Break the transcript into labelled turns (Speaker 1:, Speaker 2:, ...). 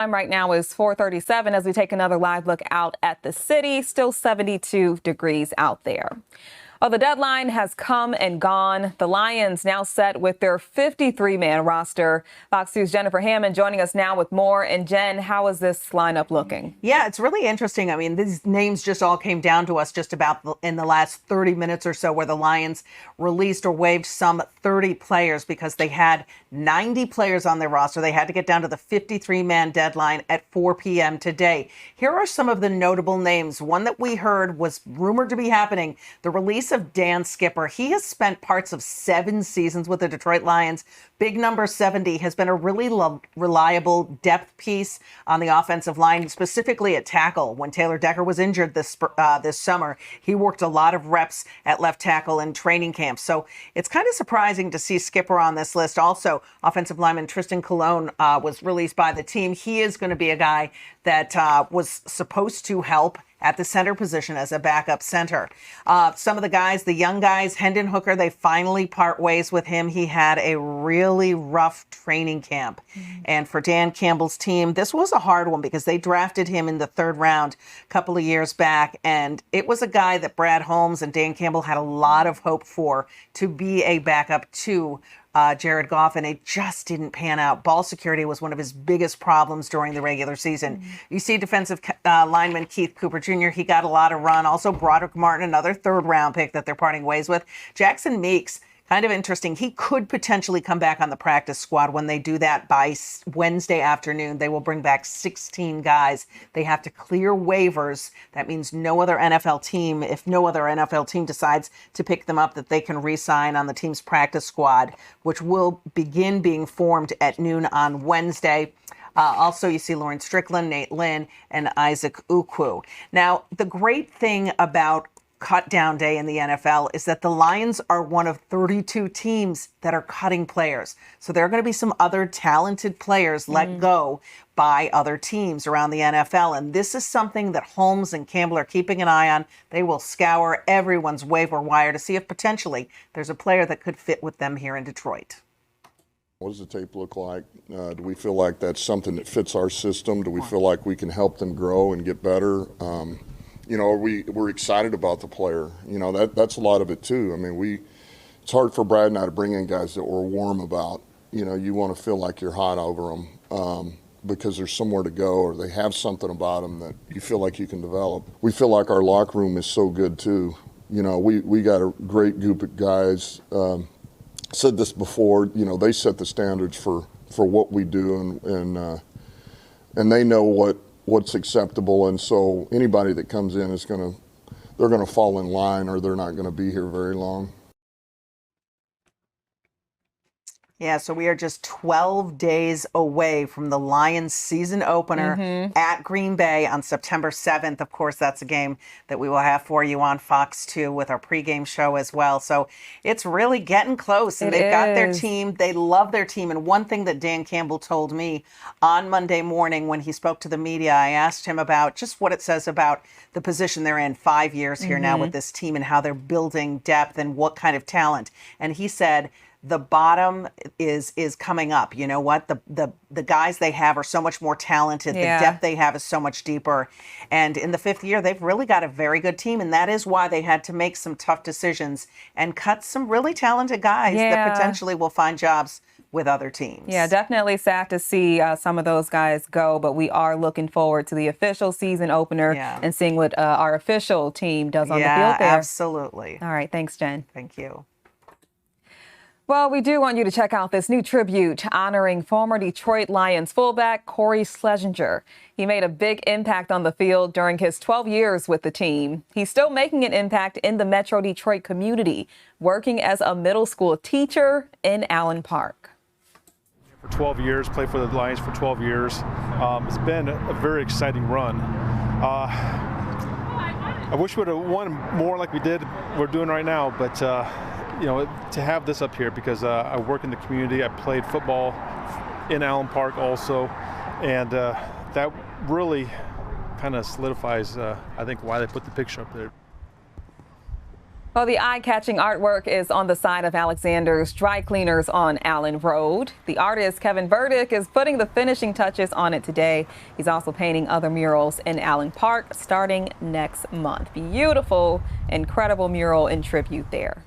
Speaker 1: Time right now is 4:37 as we take another live look out at the city. Still 72 degrees out there. Well, the deadline has come and gone. The Lions now set with their 53-man roster. Fox 2's Jennifer Hammond joining us now with more. And Jen, how is this lineup looking?
Speaker 2: Yeah, it's really interesting. I mean, these names just all came down to us just about in the last 30 minutes or so, where the Lions released or waived some 30 players because they had 90 players on their roster. They had to get down to the 53-man deadline at 4 p.m. today. Here are some of the notable names. One that we heard was rumored to be happening, the release of Dan Skipper. He has spent parts of 7 seasons with the Detroit Lions. Big number 70 has been a really reliable depth piece on the offensive line, specifically at tackle. When Taylor Decker was injured this summer, he worked a lot of reps at left tackle in training camp. So it's kind of surprising to see Skipper on this list. Also, offensive lineman Tristan Colon was released by the team. He is going to be a guy that was supposed to help at the center position as a backup center. Some of the guys, the young guys, Hendon Hooker, they finally part ways with him. He had a really rough training camp. And for Dan Campbell's team, this was a hard one because they drafted him in the 3rd round a couple of years back. And it was a guy that Brad Holmes and Dan Campbell had a lot of hope for to be a backup to Jared Goff, and it just didn't pan out. Ball security was one of his biggest problems during the regular season. You see defensive lineman Keith Cooper Jr., he got a lot of run. Also Broderick Martin, another 3rd round pick that they're parting ways with. Jackson Meeks, kind of interesting. He could potentially come back on the practice squad when they do that by Wednesday afternoon. They will bring back 16 guys. They have to clear waivers. That means no other NFL team, if no other NFL team decides to pick them up, that they can re-sign on the team's practice squad, which will begin being formed at noon on Wednesday. Also, you see Lauren Strickland, Nate Lynn, and Isaac Ukwu. Now, the great thing about cut down day in the NFL is that the Lions are one of 32 teams that are cutting players. So there are going to be some other talented players let go by other teams around the NFL. And this is something that Holmes and Campbell are keeping an eye on. They will scour everyone's waiver wire to see if potentially there's a player that could fit with them here in Detroit.
Speaker 3: What does the tape look like? Do we feel like that's something that fits our system? Do we feel like we can help them grow and get better? You know, we're excited about the player. You know, that's a lot of it too. I mean, it's hard for Brad and I to bring in guys that we're warm about. You know, you want to feel like you're hot over them because there's somewhere to go or they have something about them that you feel like you can develop. We feel like our locker room is so good too. You know, we got a great group of guys. Said this before. You know, they set the standards for what we do, and they know what's acceptable, and so anybody that comes in they're gonna fall in line or they're not gonna be here very long.
Speaker 2: Yeah, so we are just 12 days away from the Lions season opener at Green Bay on September 7th. Of course, that's a game that we will have for you on Fox 2 with our pregame show as well. So it's really getting close, and they've got their team. They love their team. And one thing that Dan Campbell told me on Monday morning when he spoke to the media, I asked him about just what it says about the position they're in 5 years here now with this team and how they're building depth and what kind of talent. And he said, the bottom is coming up. You know what? The guys they have are so much more talented. The depth they have is so much deeper. And in the 5th year, they've really got a very good team. And that is why they had to make some tough decisions and cut some really talented guys that potentially will find jobs with other teams.
Speaker 1: Yeah, definitely sad to see some of those guys go, but we are looking forward to the official season opener and seeing what our official team does on the field there.
Speaker 2: Absolutely.
Speaker 1: All right. Thanks, Jen.
Speaker 2: Thank you.
Speaker 1: Well, we do want you to check out this new tribute honoring former Detroit Lions fullback Corey Schlesinger. He made a big impact on the field during his 12 years with the team. He's still making an impact in the Metro Detroit community, working as a middle school teacher in Allen Park.
Speaker 4: For 12 years, played for the Lions for 12 years. It's been a very exciting run. I wish we would have won more like we're doing right now, but you know, to have this up here because I work in the community. I played football in Allen Park also, and that really kind of solidifies, I think, why they put the picture up there.
Speaker 1: Well, the eye-catching artwork is on the side of Alexander's Dry Cleaners on Allen Road. The artist, Kevin Burdick, is putting the finishing touches on it today. He's also painting other murals in Allen Park starting next month. Beautiful, incredible mural in tribute there.